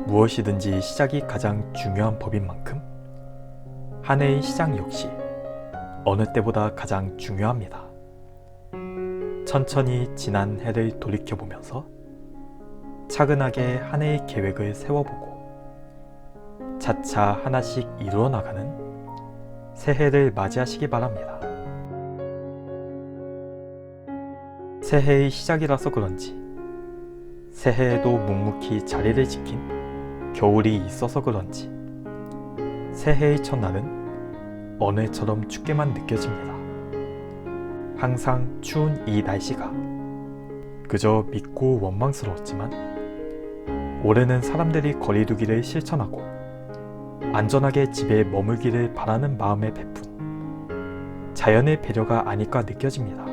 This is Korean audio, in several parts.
무엇이든지 시작이 가장 중요한 법인 만큼 한 해의 시작 역시 어느 때보다 가장 중요합니다. 천천히 지난 해를 돌이켜보면서 차근하게 한 해의 계획을 세워보고 차차 하나씩 이루어나가는 새해를 맞이하시기 바랍니다. 새해의 시작이라서 그런지 새해에도 묵묵히 자리를 지킨 겨울이 있어서 그런지 새해의 첫날은 어느 해처럼 춥게만 느껴집니다. 항상 추운 이 날씨가 그저 믿고 원망스러웠지만 올해는 사람들이 거리두기를 실천하고 안전하게 집에 머물기를 바라는 마음에 베푼 자연의 배려가 아닐까 느껴집니다.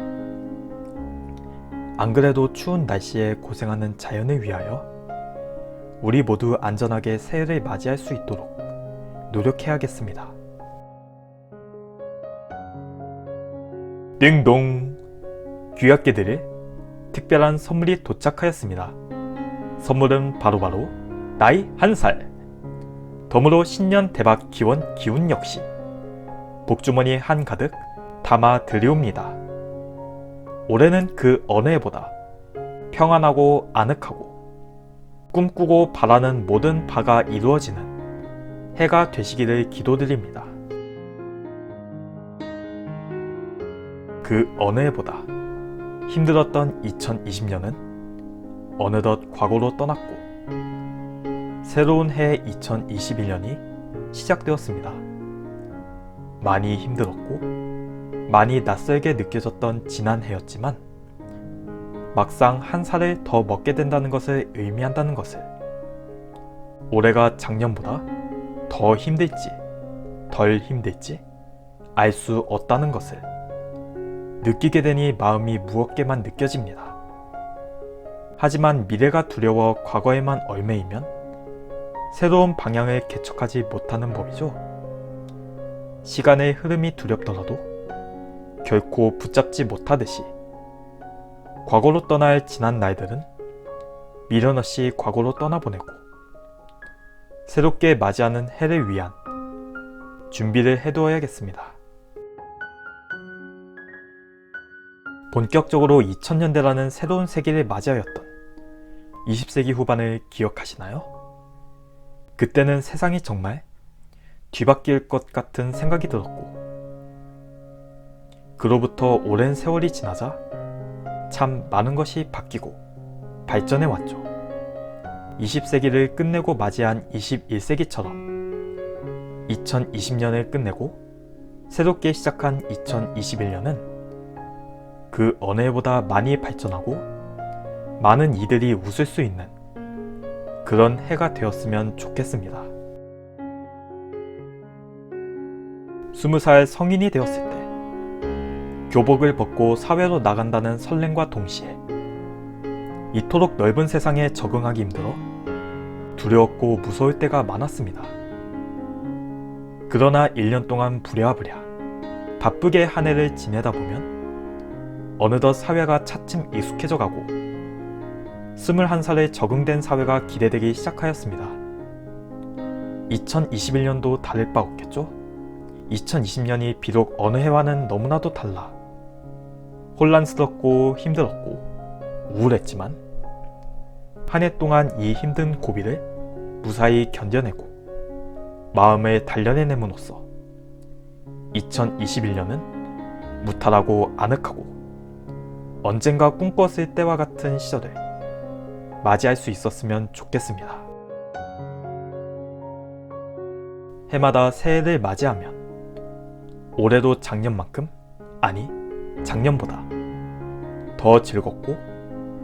안 그래도 추운 날씨에 고생하는 자연을 위하여 우리 모두 안전하게 새해를 맞이할 수 있도록 노력해야겠습니다. 띵동! 귀하께드릴 특별한 선물이 도착하였습니다. 선물은 바로바로 나이 1살! 덤으로 신년 대박 기원 기운 역시 복주머니 한가득 담아 드리옵니다. 올해는 그 어느 해보다 평안하고 아늑하고 꿈꾸고 바라는 모든 바가 이루어지는 해가 되시기를 기도드립니다. 그 어느 해보다 힘들었던 2020년은 어느덧 과거로 떠났고 새로운 해 2021년이 시작되었습니다. 많이 힘들었고 많이 낯설게 느껴졌던 지난 해였지만 막상 한 살을 더 먹게 된다는 것을 의미한다는 것을, 올해가 작년보다 더 힘들지 덜 힘들지 알 수 없다는 것을 느끼게 되니 마음이 무겁게만 느껴집니다. 하지만 미래가 두려워 과거에만 얽매이면 새로운 방향을 개척하지 못하는 법이죠. 시간의 흐름이 두렵더라도 결코 붙잡지 못하듯이 과거로 떠날 지난 날들은 미련 없이 과거로 떠나보내고 새롭게 맞이하는 해를 위한 준비를 해두어야겠습니다. 본격적으로 2000년대라는 새로운 세기를 맞이하였던 20세기 후반을 기억하시나요? 그때는 세상이 정말 뒤바뀔 것 같은 생각이 들었고 그로부터 오랜 세월이 지나자 참 많은 것이 바뀌고 발전해 왔죠. 20세기를 끝내고 맞이한 21세기처럼 2020년을 끝내고 새롭게 시작한 2021년은 그 어느 해보다 많이 발전하고 많은 이들이 웃을 수 있는 그런 해가 되었으면 좋겠습니다. 20살 성인이 되었을 때 교복을 벗고 사회로 나간다는 설렘과 동시에 이토록 넓은 세상에 적응하기 힘들어 두려웠고 무서울 때가 많았습니다. 그러나 1년 동안 부랴부랴 바쁘게 한 해를 지내다 보면 어느덧 사회가 차츰 익숙해져 가고 21살에 적응된 사회가 기대되기 시작하였습니다. 2021년도 다를 바 없겠죠? 2020년이 비록 어느 해와는 너무나도 달라 혼란스럽고 힘들었고 우울했지만 한 해 동안 이 힘든 고비를 무사히 견뎌내고 마음을 단련해냄으로써 2021년은 무탈하고 아늑하고 언젠가 꿈꿨을 때와 같은 시절을 맞이할 수 있었으면 좋겠습니다. 해마다 새해를 맞이하면 올해도 작년만큼, 아니 작년보다 더 즐겁고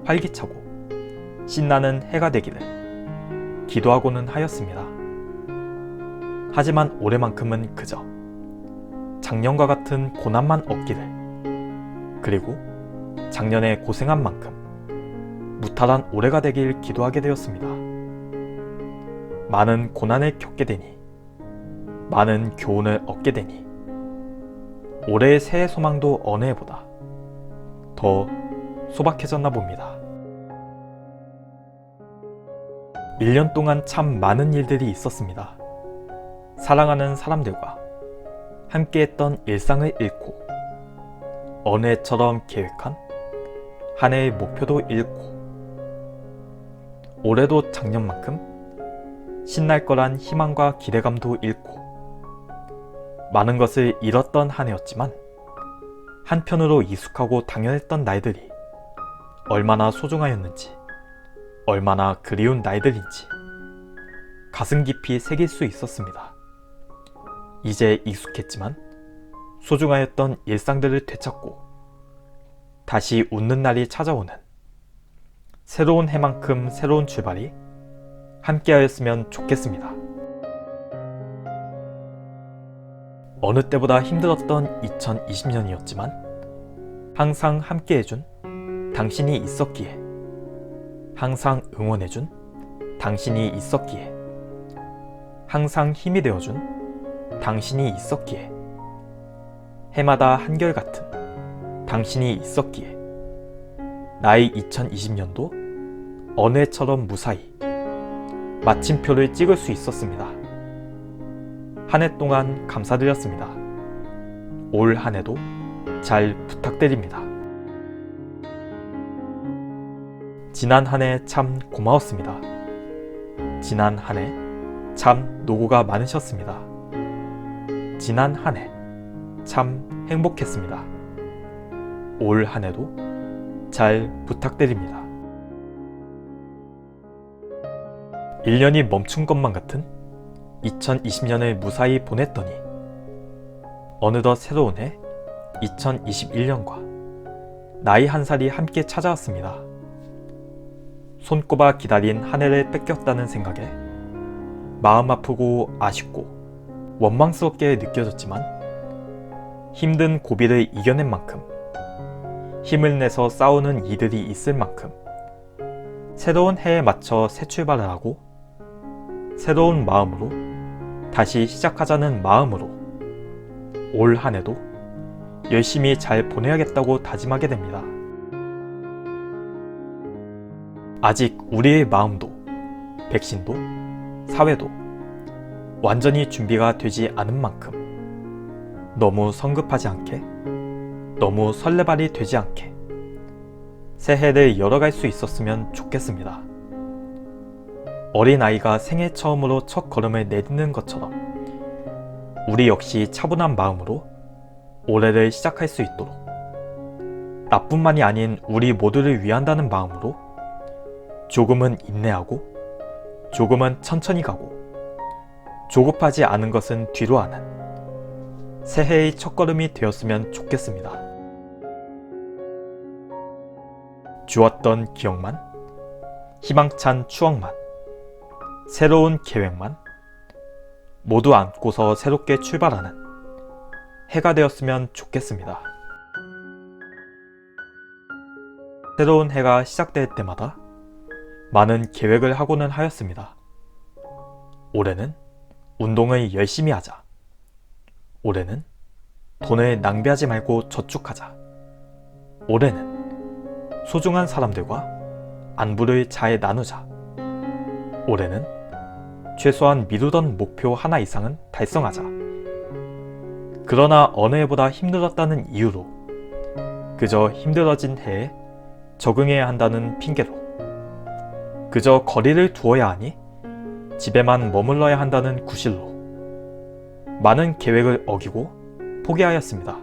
활기차고 신나는 해가 되기를 기도하고는 하였습니다. 하지만 올해만큼은 그저 작년과 같은 고난만 없기를, 그리고 작년에 고생한 만큼 무탈한 올해가 되길 기도하게 되었습니다. 많은 고난을 겪게 되니, 많은 교훈을 얻게 되니 올해의 새해 소망도 어느 해보다 더 소박해졌나 봅니다. 1년 동안 참 많은 일들이 있었습니다. 사랑하는 사람들과 함께했던 일상을 잃고 어느 해처럼 계획한 한 해의 목표도 잃고 올해도 작년만큼 신날 거란 희망과 기대감도 잃고 많은 것을 잃었던 한 해였지만 한편으로 익숙하고 당연했던 날들이 얼마나 소중하였는지 얼마나 그리운 날들인지 가슴 깊이 새길 수 있었습니다. 이제 익숙했지만 소중하였던 일상들을 되찾고 다시 웃는 날이 찾아오는 새로운 해만큼 새로운 출발이 함께하였으면 좋겠습니다. 어느 때보다 힘들었던 2020년이었지만 항상 함께해준 당신이 있었기에, 항상 응원해준 당신이 있었기에, 항상 힘이 되어준 당신이 있었기에, 해마다 한결같은 당신이 있었기에 나의 2020년도 어느 해처럼 무사히 마침표를 찍을 수 있었습니다. 한 해 동안 감사드렸습니다. 올 한 해도 잘 부탁드립니다. 지난 한 해 참 고마웠습니다. 지난 한 해 참 노고가 많으셨습니다. 지난 한 해 참 행복했습니다. 올 한 해도 잘 부탁드립니다. 1년이 멈춘 것만 같은 2020년을 무사히 보냈더니 어느덧 새로운 해 2021년과 나이 한 살이 함께 찾아왔습니다. 손꼽아 기다린 한 해를 뺏겼다는 생각에 마음 아프고 아쉽고 원망스럽게 느껴졌지만 힘든 고비를 이겨낸 만큼 힘을 내서 싸우는 이들이 있을 만큼 새로운 해에 맞춰 새 출발을 하고 새로운 마음으로 다시 시작하자는 마음으로 올 한 해도 열심히 잘 보내야겠다고 다짐하게 됩니다. 아직 우리의 마음도 백신도 사회도 완전히 준비가 되지 않은 만큼 너무 성급하지 않게 너무 설레발이 되지 않게 새해를 열어갈 수 있었으면 좋겠습니다. 어린아이가 생애 처음으로 첫 걸음을 내딛는 것처럼 우리 역시 차분한 마음으로 올해를 시작할 수 있도록 나뿐만이 아닌 우리 모두를 위한다는 마음으로 조금은 인내하고 조금은 천천히 가고 조급하지 않은 것은 뒤로 하는 새해의 첫걸음이 되었으면 좋겠습니다. 주었던 기억만, 희망찬 추억만, 새로운 계획만 모두 안고서 새롭게 출발하는 해가 되었으면 좋겠습니다. 새로운 해가 시작될 때마다 많은 계획을 하고는 하였습니다. 올해는 운동을 열심히 하자. 올해는 돈을 낭비하지 말고 저축하자. 올해는 소중한 사람들과 안부를 잘 나누자. 올해는 최소한 미루던 목표 하나 이상은 달성하자. 그러나 어느 해보다 힘들었다는 이유로 그저 힘들어진 해에 적응해야 한다는 핑계로 그저 거리를 두어야 하니 집에만 머물러야 한다는 구실로 많은 계획을 어기고 포기하였습니다.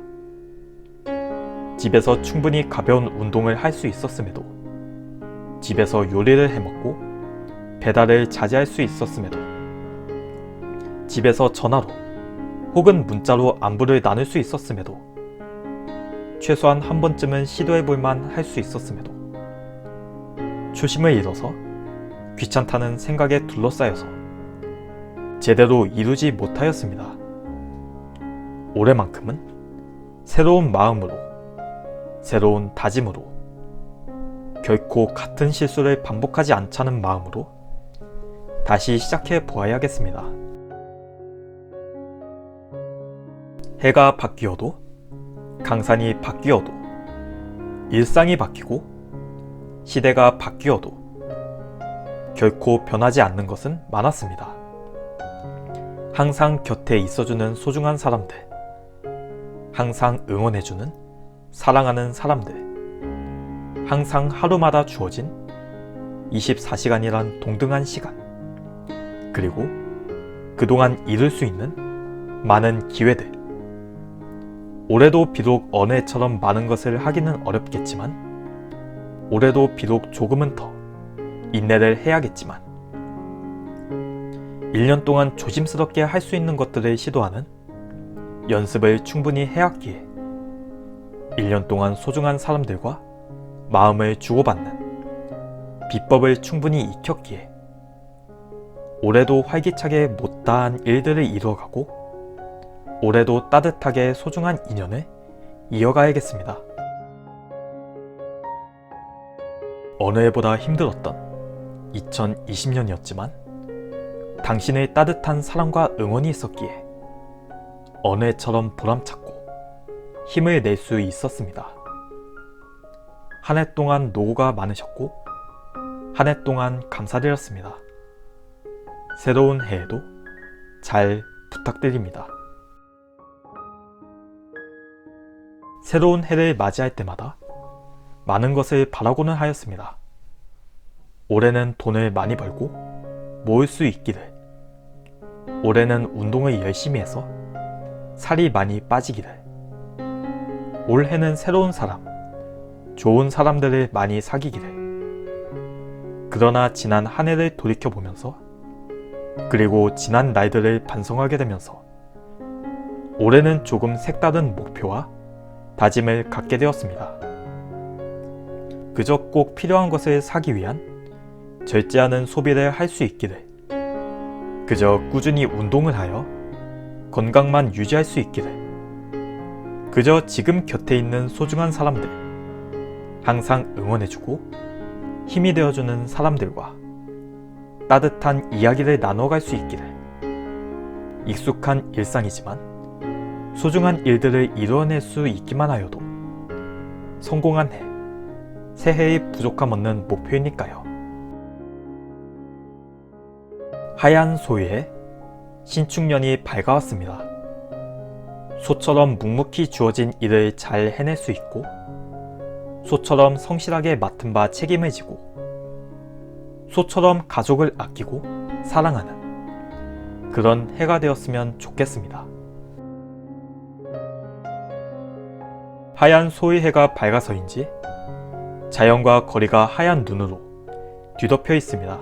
집에서 충분히 가벼운 운동을 할 수 있었음에도 집에서 요리를 해먹고 배달을 자제할 수 있었음에도 집에서 전화로 혹은 문자로 안부를 나눌 수 있었음에도 최소한 한 번쯤은 시도해볼만 할 수 있었음에도 초심을 잃어서 귀찮다는 생각에 둘러싸여서 제대로 이루지 못하였습니다. 올해만큼은 새로운 마음으로 새로운 다짐으로 결코 같은 실수를 반복하지 않자는 마음으로 다시 시작해 보아야겠습니다. 해가 바뀌어도 강산이 바뀌어도 일상이 바뀌고 시대가 바뀌어도 결코 변하지 않는 것은 많았습니다. 항상 곁에 있어주는 소중한 사람들, 항상 응원해주는 사랑하는 사람들, 항상 하루마다 주어진 24시간이란 동등한 시간, 그리고 그동안 잃을 수 있는 많은 기회들. 올해도 비록 어느 해처럼 많은 것을 하기는 어렵겠지만, 올해도 비록 조금은 더 인내를 해야겠지만, 1년 동안 조심스럽게 할 수 있는 것들을 시도하는 연습을 충분히 해왔기에 1년 동안 소중한 사람들과 마음을 주고받는 비법을 충분히 익혔기에 올해도 활기차게 못다한 일들을 이루어가고 올해도 따뜻하게 소중한 인연을 이어가야겠습니다. 어느 해보다 힘들었던 2020년이었지만 당신의 따뜻한 사랑과 응원이 있었기에 어느 해처럼 보람찼고 힘을 낼 수 있었습니다. 한 해 동안 노고가 많으셨고 한 해 동안 감사드렸습니다. 새로운 해에도 잘 부탁드립니다. 새로운 해를 맞이할 때마다 많은 것을 바라고는 하였습니다. 올해는 돈을 많이 벌고 모을 수 있기를, 올해는 운동을 열심히 해서 살이 많이 빠지기를, 올해는 새로운 사람, 좋은 사람들을 많이 사귀기를. 그러나 지난 한 해를 돌이켜보면서 그리고 지난 날들을 반성하게 되면서 올해는 조금 색다른 목표와 다짐을 갖게 되었습니다. 그저 꼭 필요한 것을 사기 위한 절제하는 소비를 할 수 있기를, 그저 꾸준히 운동을 하여 건강만 유지할 수 있기를, 그저 지금 곁에 있는 소중한 사람들, 항상 응원해주고 힘이 되어주는 사람들과 따뜻한 이야기를 나눠갈 수 있기를. 익숙한 일상이지만 소중한 일들을 이루어낼 수 있기만 하여도 성공한 해, 새해의 부족함 없는 목표이니까요. 하얀 소위에 신축년이 밝아왔습니다. 소처럼 묵묵히 주어진 일을 잘 해낼 수 있고 소처럼 성실하게 맡은 바 책임을 지고 소처럼 가족을 아끼고 사랑하는 그런 해가 되었으면 좋겠습니다. 하얀 소의 해가 밝아서인지 자연과 거리가 하얀 눈으로 뒤덮여 있습니다.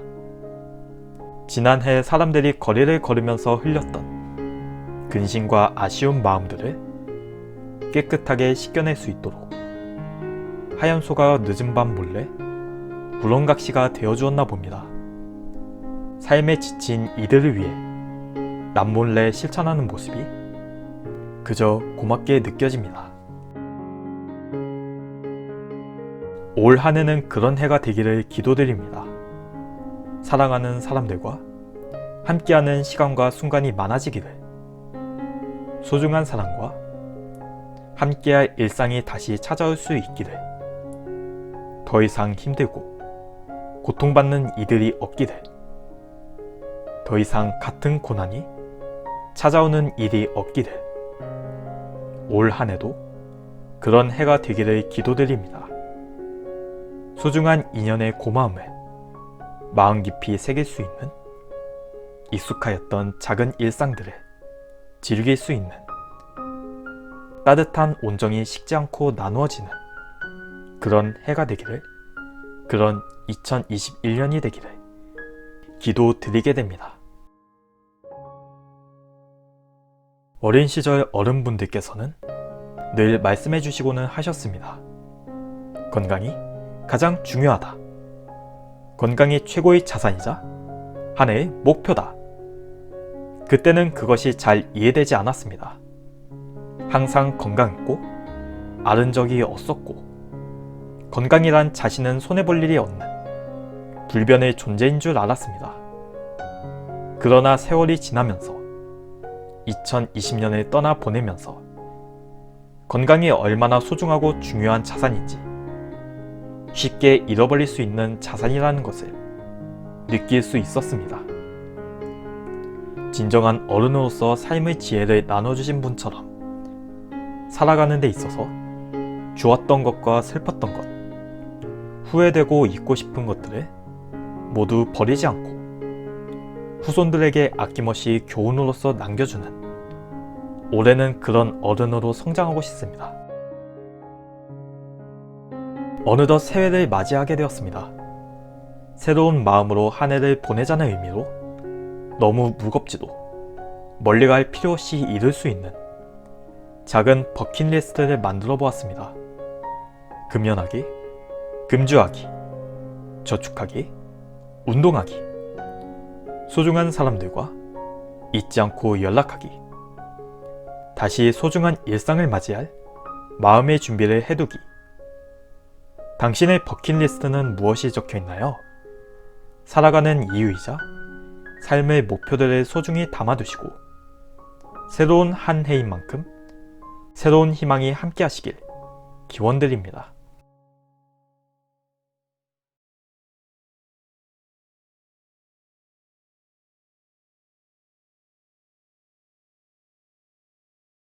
지난해 사람들이 거리를 걸으면서 흘렸던 근심과 아쉬운 마음들을 깨끗하게 씻겨낼 수 있도록 하얀 소가 늦은 밤 몰래 구렁각시가 되어주었나 봅니다. 삶에 지친 이들을 위해 남몰래 실천하는 모습이 그저 고맙게 느껴집니다. 올 한 해는 그런 해가 되기를 기도드립니다. 사랑하는 사람들과 함께하는 시간과 순간이 많아지기를, 소중한 사람과 함께할 일상이 다시 찾아올 수 있기를, 더 이상 힘들고 고통받는 이들이 없기를, 더 이상 같은 고난이 찾아오는 일이 없기를, 올 한 해도 그런 해가 되기를 기도드립니다. 소중한 인연의 고마움을 마음 깊이 새길 수 있는, 익숙하였던 작은 일상들을 즐길 수 있는, 따뜻한 온정이 식지 않고 나누어지는 그런 해가 되기를, 그런 2021년이 되기를 기도드리게 됩니다. 어린 시절 어른분들께서는 늘 말씀해 주시고는 하셨습니다. 건강이 가장 중요하다. 건강이 최고의 자산이자 한 해의 목표다. 그때는 그것이 잘 이해되지 않았습니다. 항상 건강했고 앓은 적이 없었고 건강이란 자신은 손해볼 일이 없는 불변의 존재인 줄 알았습니다. 그러나 세월이 지나면서 2020년을 떠나보내면서 건강이 얼마나 소중하고 중요한 자산인지, 쉽게 잃어버릴 수 있는 자산이라는 것을 느낄 수 있었습니다. 진정한 어른으로서 삶의 지혜를 나눠주신 분처럼 살아가는 데 있어서 좋았던 것과 슬펐던 것, 후회되고 잊고 싶은 것들을 모두 버리지 않고 후손들에게 아낌없이 교훈으로서 남겨주는, 올해는 그런 어른으로 성장하고 싶습니다. 어느덧 새해를 맞이하게 되었습니다. 새로운 마음으로 한 해를 보내자는 의미로 너무 무겁지도 멀리 갈 필요 없이 이룰 수 있는 작은 버킷리스트를 만들어 보았습니다. 금연하기, 금주하기, 저축하기, 운동하기, 소중한 사람들과 잊지 않고 연락하기, 다시 소중한 일상을 맞이할 마음의 준비를 해두기. 당신의 버킷리스트는 무엇이 적혀 있나요? 살아가는 이유이자 삶의 목표들을 소중히 담아두시고 새로운 한 해인 만큼 새로운 희망이 함께 하시길 기원드립니다.